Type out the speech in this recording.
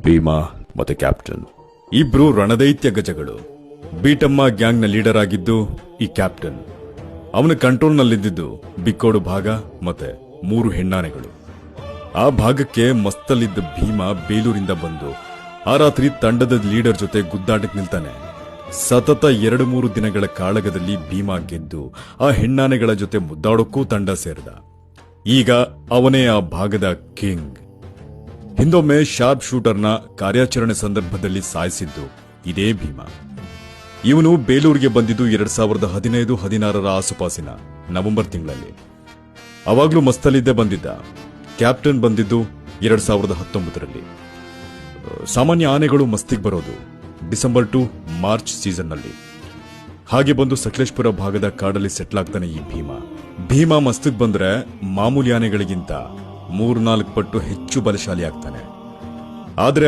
ಭೀಮಾ ಮತ್ತೆ ಕ್ಯಾಪ್ಟನ್ ಇಬ್ರು ರಣದೈತ್ಯ ಗಜಗಳು. ಬೀಟಮ್ಮ ಗ್ಯಾಂಗ್ನ ಲೀಡರ್ ಆಗಿದ್ದು ಈ ಕ್ಯಾಪ್ಟನ್. ಅವನ ಕಂಟ್ರೋಲ್ನಲ್ಲಿದ್ದು ಬಿಕ್ಕೋಡು ಭಾಗ ಮತ್ತೆ 3 ಹೆಣ್ಣಾನೆಗಳು. ಆ ಭಾಗಕ್ಕೆ ಮಸ್ತಲ್ಲಿದ್ದ ಭೀಮಾ ಬೇಲೂರಿಂದ ಬಂದು ಆ ರಾತ್ರಿ ತಂಡದ ಲೀಡರ್ ಜೊತೆ ಗುದ್ದಾಟಕ್ಕೆ ನಿಲ್ತಾನೆ. ಸತತ 2-3 ದಿನಗಳ ಕಾಳಗದಲ್ಲಿ ಭೀಮಾ ಗೆದ್ದು ಆ ಹೆಣ್ಣಾನೆಗಳ ಜೊತೆ ಮುದ್ದಾಡೋಕ್ಕೂ ತಂಡ ಸೇರಿದ. ಈಗ ಅವನೇ ಆ ಭಾಗದ ಕಿಂಗ್. ಹಿಂದೊಮ್ಮೆ ಶಾರ್ಪ್ ಶೂಟರ್ನ ಕಾರ್ಯಾಚರಣೆ ಸಂದರ್ಭದಲ್ಲಿ ಸಾಯಿಸಿದ್ದು ಇದೇ ಭೀಮಾ. ಇವನು ಬೇಲೂರಿಗೆ ಬಂದಿದ್ದು 2015-16 ಆಸುಪಾಸಿನ ನವೆಂಬರ್ ತಿಂಗಳಲ್ಲಿ. ಅವಾಗ್ಲೂ ಮಸ್ತಲ್ಲಿದ್ದೇ ಬಂದಿದ್ದ. ಕ್ಯಾಪ್ಟನ್ ಬಂದಿದ್ದು 2019ರಲ್ಲಿ. ಸಾಮಾನ್ಯ ಆನೆಗಳು ಮಸ್ತಿಗೆ ಬರೋದು ಡಿಸೆಂಬರ್ ಟು ಮಾರ್ಚ್ ಸೀಸನ್ನಲ್ಲಿ. ಹಾಗೆ ಬಂದು ಸಕಲೇಶ್ಪುರ ಭಾಗದ ಕಾಡಲ್ಲಿ ಸೆಟ್ಲ್ ಆಗ್ತಾನೆ ಈ ಭೀಮಾ ಮಸ್ತಿಗೆ ಬಂದ್ರೆ ಮಾಮೂಲಿ ಆನೆಗಳಿಗಿಂತ 3-4 ಪಟ್ಟು ಹೆಚ್ಚು ಬಲಶಾಲಿ ಆಗ್ತಾನೆ. ಆದ್ರೆ